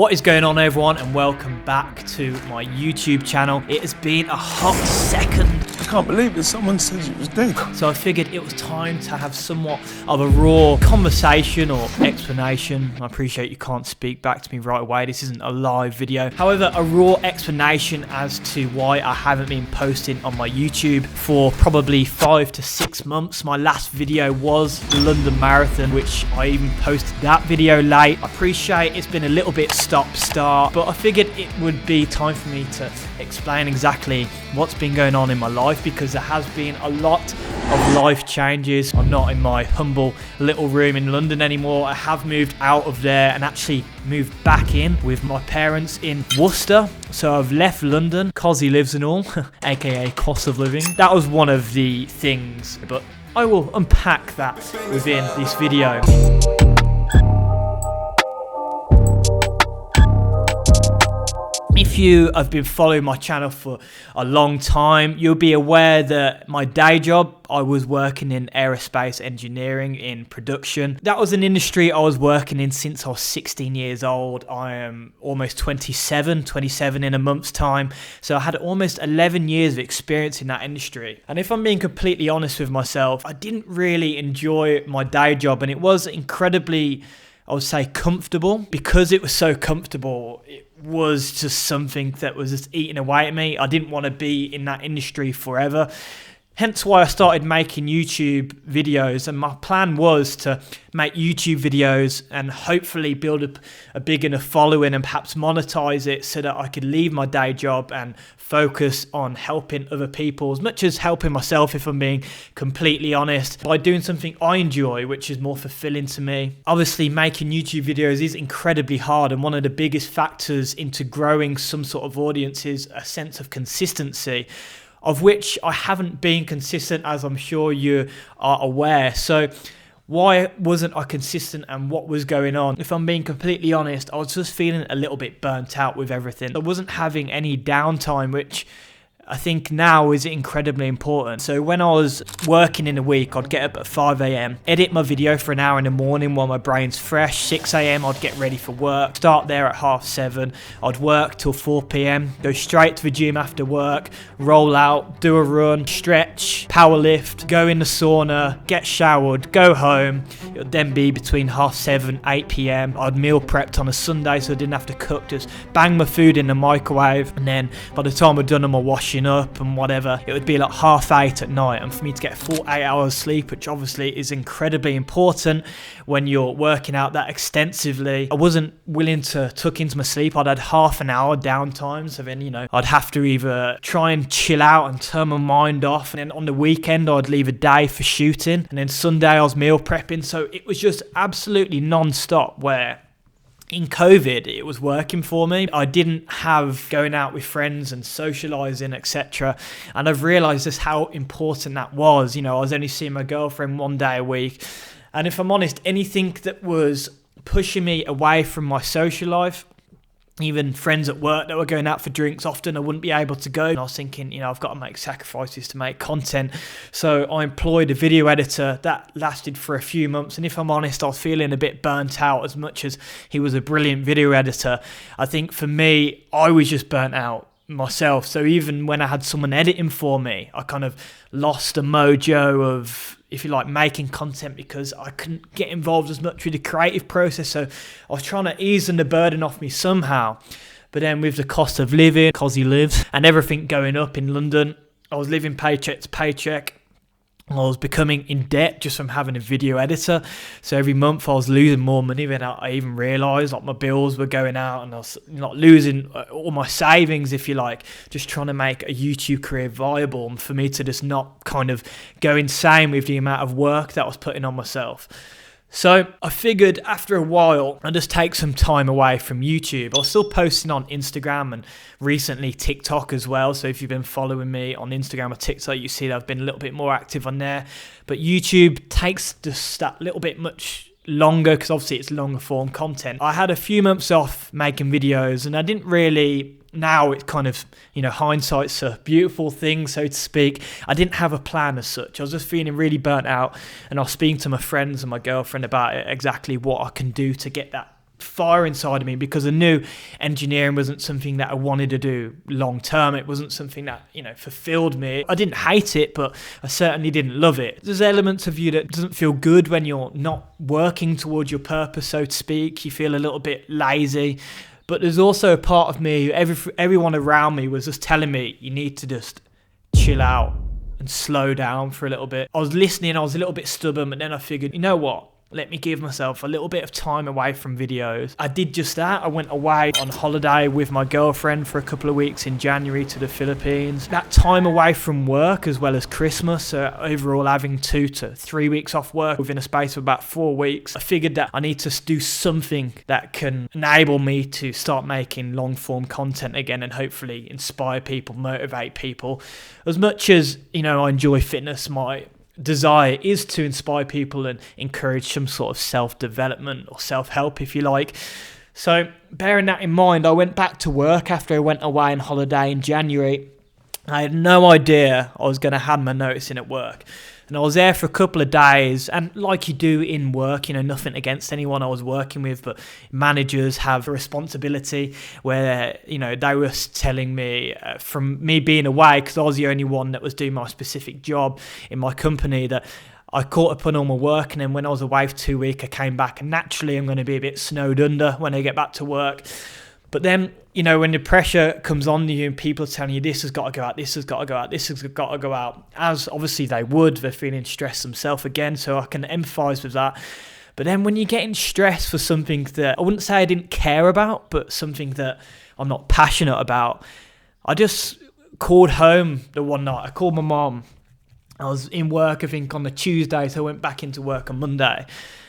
What is going on, everyone, and welcome back to my YouTube channel. It has been a hot second. I can't believe it, someone said you was dead. So I figured it was time to have somewhat of a raw conversation or explanation. I appreciate you can't speak back to me right away. This isn't a live video. However, a raw explanation as to why I haven't been posting on my YouTube for probably 5 to 6 months. My last video was the London Marathon, which I even posted that video late. I appreciate it's been a little bit stop-start, but I figured it would be time for me to explain exactly what's been going on in my life, because there has been a lot of life changes. I'm not in my humble little room in London anymore. I have moved out of there and actually moved back in with my parents in Worcester. So I've left London, cosy lives and all, aka cost of living. That was one of the things, but I will unpack that within this video. If you have been following my channel for a long time, you'll be aware that my day job, I was working in aerospace engineering in production. That was an industry I was working in since I was 16 years old. I am almost 27 in a month's time. So I had almost 11 years of experience in that industry. And if I'm being completely honest with myself, I didn't really enjoy my day job, and it was incredibly, I would say, comfortable. Because it was so comfortable, it was just something that was just eating away at me. I didn't want to be in that industry forever. Hence why I started making YouTube videos, and my plan was to make YouTube videos and hopefully build up a big enough following and perhaps monetize it so that I could leave my day job and focus on helping other people as much as helping myself, if I'm being completely honest, by doing something I enjoy, which is more fulfilling to me. Obviously, making YouTube videos is incredibly hard, and one of the biggest factors into growing some sort of audience is a sense of consistency, of which I haven't been consistent, as I'm sure you are aware. So why wasn't I consistent, and what was going on? If I'm being completely honest, I was just feeling a little bit burnt out with everything. I wasn't having any downtime, which I think now is incredibly important. So when I was working in a week, I'd get up at 5 a.m, edit my video for an hour in the morning while my brain's fresh. 6 a.m, I'd get ready for work, start there at 7:30. I'd work till 4 p.m, go straight to the gym after work, roll out, do a run, stretch, power lift, go in the sauna, get showered, go home. It would then be between 7:30, 8 p.m. I'd meal prepped on a Sunday, so I didn't have to cook, just bang my food in the microwave, and then by the time I'd done all my washing up and whatever, it would be like 8:30 at night, and for me to get a full 8 hours sleep, which obviously is incredibly important when you're working out that extensively, I wasn't willing to tuck into my sleep. I'd had half an hour downtime, so then I'd have to either try and chill out and turn my mind off, and then on the weekend I'd leave a day for shooting, and then Sunday I was meal prepping. So it was just absolutely non-stop, where in COVID, it was working for me. I didn't have going out with friends and socializing, etc. And I've realized just how important that was. I was only seeing my girlfriend one day a week. And if I'm honest, anything that was pushing me away from my social life, even friends at work that were going out for drinks, often I wouldn't be able to go. And I was thinking, I've got to make sacrifices to make content. So I employed a video editor. That lasted for a few months. And if I'm honest, I was feeling a bit burnt out. As much as he was a brilliant video editor, I think for me, I was just burnt out myself. So even when I had someone editing for me, I kind of lost the mojo of, if you like, making content, because I couldn't get involved as much with the creative process. So I was trying to ease the burden off me somehow. But then with the cost of living, cosy lives, and everything going up in London, I was living paycheck to paycheck. I was becoming in debt just from having a video editor. So every month I was losing more money than I even realised. Like, my bills were going out, and I was not losing all my savings, if you like, just trying to make a YouTube career viable, and for me to just not kind of go insane with the amount of work that I was putting on myself. So I figured after a while, I'd just take some time away from YouTube. I was still posting on Instagram and recently TikTok as well. So if you've been following me on Instagram or TikTok, you see that I've been a little bit more active on there. But YouTube takes just that little bit much longer, because obviously it's longer form content. I had a few months off making videos, and I didn't really now it's kind of, hindsight's a beautiful thing, so to speak. I didn't have a plan as such. I was just feeling really burnt out, and I was speaking to my friends and my girlfriend about it, exactly what I can do to get that fire inside of me, because I knew engineering wasn't something that I wanted to do long term. It wasn't something that, fulfilled me. I didn't hate it, but I certainly didn't love it. There's elements of you that doesn't feel good when you're not working towards your purpose, so to speak. You feel a little bit lazy. But there's also a part of me, everyone around me was just telling me, you need to just chill out and slow down for a little bit. I was listening, I was a little bit stubborn, but then I figured, you know what? Let me give myself a little bit of time away from videos. I did just that. I went away on holiday with my girlfriend for a couple of weeks in January to the Philippines. That time away from work as well as Christmas, overall having 2 to 3 weeks off work within a space of about 4 weeks, I figured that I need to do something that can enable me to start making long form content again and hopefully inspire people, motivate people. As much as, I enjoy fitness, my desire is to inspire people and encourage some sort of self-development or self-help, if you like. So bearing that in mind, I went back to work after I went away on holiday in January. I had no idea I was going to hand my notice in at work. And I was there for a couple of days, and like you do in work, nothing against anyone I was working with, but managers have a responsibility where, they were telling me from me being away, because I was the only one that was doing my specific job in my company, that I caught up on all my work, and then when I was away for 2 weeks, I came back, and naturally I'm going to be a bit snowed under when I get back to work. But then, when the pressure comes on you and people are telling you this has got to go out, this has got to go out, this has got to go out, as obviously they would, they're feeling stressed themselves again, so I can empathise with that. But then when you're getting stressed for something that I wouldn't say I didn't care about, but something that I'm not passionate about, I just called home the one night. I called my mom. I was in work, I think, on the Tuesday, so I went back into work on Monday.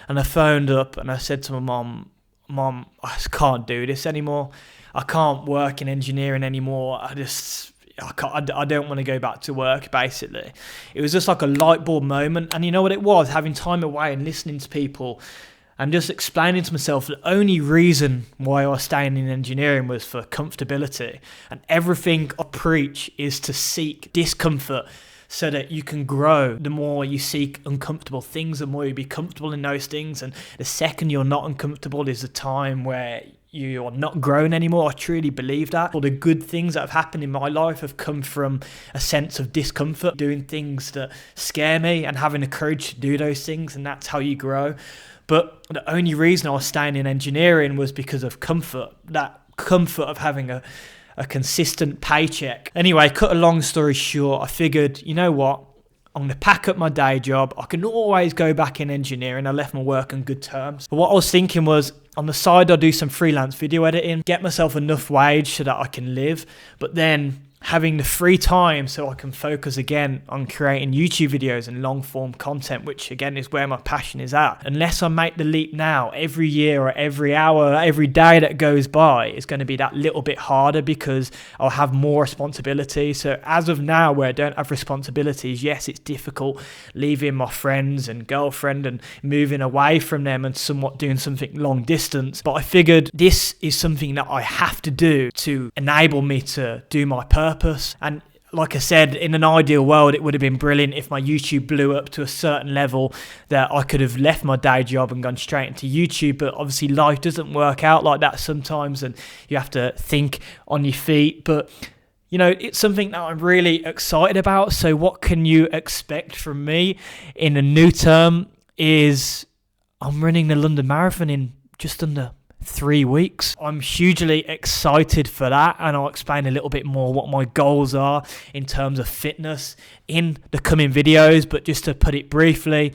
And I phoned up and I said to my Mom, I just can't do this anymore. I can't work in engineering anymore. I don't want to go back to work, basically. It was just like a light bulb moment. And you know what it was? Having time away and listening to people and just explaining to myself the only reason why I was staying in engineering was for comfortability. And everything I preach is to seek discomfort so that you can grow. The more you seek uncomfortable things, the more you be comfortable in those things. And the second you're not uncomfortable is the time where you're not growing anymore. I truly believe that. All the good things that have happened in my life have come from a sense of discomfort, doing things that scare me and having the courage to do those things, and that's how you grow. But the only reason I was staying in engineering was because of comfort, that comfort of having a consistent paycheck. Anyway, cut a long story short, I figured, you know what? I'm going to pack up my day job. I can always go back in engineering. I left my work on good terms. But what I was thinking was, on the side, I'll do some freelance video editing, get myself enough wage so that I can live. But then having the free time so I can focus again on creating YouTube videos and long form content, which again is where my passion is at. Unless I make the leap now, every year or every hour, every day that goes by is going to be that little bit harder because I'll have more responsibility. So as of now, where I don't have responsibilities, yes, it's difficult leaving my friends and girlfriend and moving away from them and somewhat doing something long distance. But I figured this is something that I have to do to enable me to do my purpose. And like I said, in an ideal world, it would have been brilliant if my YouTube blew up to a certain level that I could have left my day job and gone straight into YouTube. But obviously life doesn't work out like that sometimes, and you have to think on your feet. But it's something that I'm really excited about. So what can you expect from me in the new term is I'm running the London Marathon in just under 3 weeks. I'm hugely excited for that, and I'll explain a little bit more what my goals are in terms of fitness in the coming videos. But just to put it briefly,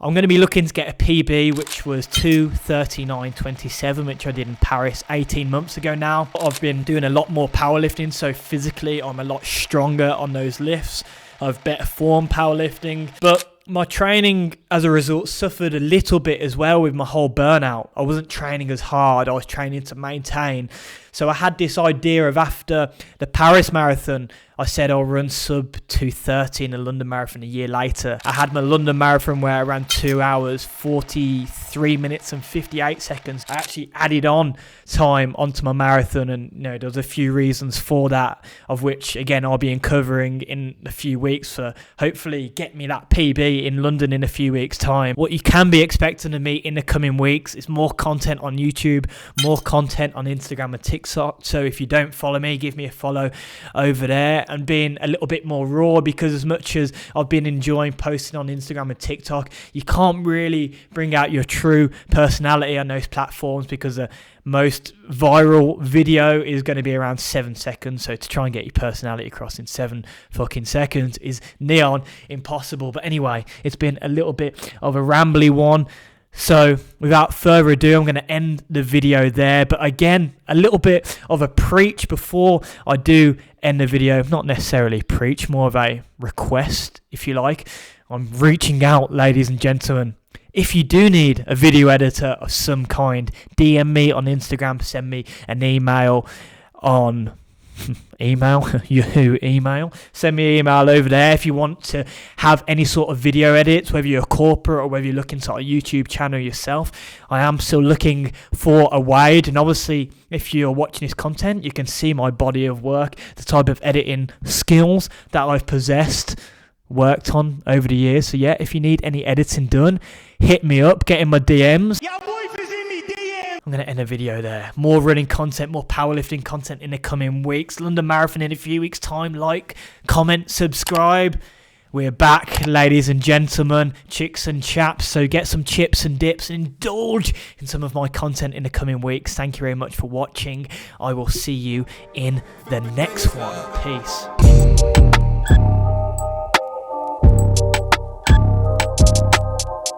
I'm going to be looking to get a PB, which was 2:39.27, which I did in Paris 18 months ago now. I've been doing a lot more powerlifting, so physically I'm a lot stronger on those lifts. I've better form powerlifting, but my training as a result suffered a little bit as well with my whole burnout. I wasn't training as hard. I was training to maintain. So I had this idea of after the Paris Marathon, I said I'll run sub 2:30 in a London Marathon a year later. I had my London Marathon where I ran 2 hours, 43 minutes and 58 seconds. I actually added on time onto my marathon, and there was a few reasons for that, of which, again, I'll be uncovering in a few weeks for hopefully get me that PB in London in a few weeks' time. What you can be expecting of me in the coming weeks is more content on YouTube, more content on Instagram and TikTok. So if you don't follow me, give me a follow over there, and being a little bit more raw, because as much as I've been enjoying posting on Instagram and TikTok, you can't really bring out your true personality on those platforms, because the most viral video is going to be around 7 seconds. So to try and get your personality across in 7 fucking seconds is neon impossible. But anyway, it's been a little bit of a rambly one. So without further ado, I'm going to end the video there. But again, a little bit of a preach before I do end the video. Not necessarily preach, more of a request, if you like. I'm reaching out, ladies and gentlemen. If you do need a video editor of some kind, DM me on Instagram, send me an email on Yahoo email. Send me an email over there if you want to have any sort of video edits, whether you're a corporate or whether you're looking to start a YouTube channel yourself. I am still looking for a wide, and obviously if you're watching this content, you can see my body of work, the type of editing skills that I've worked on over the years. So yeah, if you need any editing done, hit me up, get in my DMs. I'm going to end the video there. More running content, more powerlifting content in the coming weeks. London Marathon in a few weeks' time. Like, comment, subscribe. We're back, ladies and gentlemen, chicks and chaps. So get some chips and dips and indulge in some of my content in the coming weeks. Thank you very much for watching. I will see you in the next one. Peace.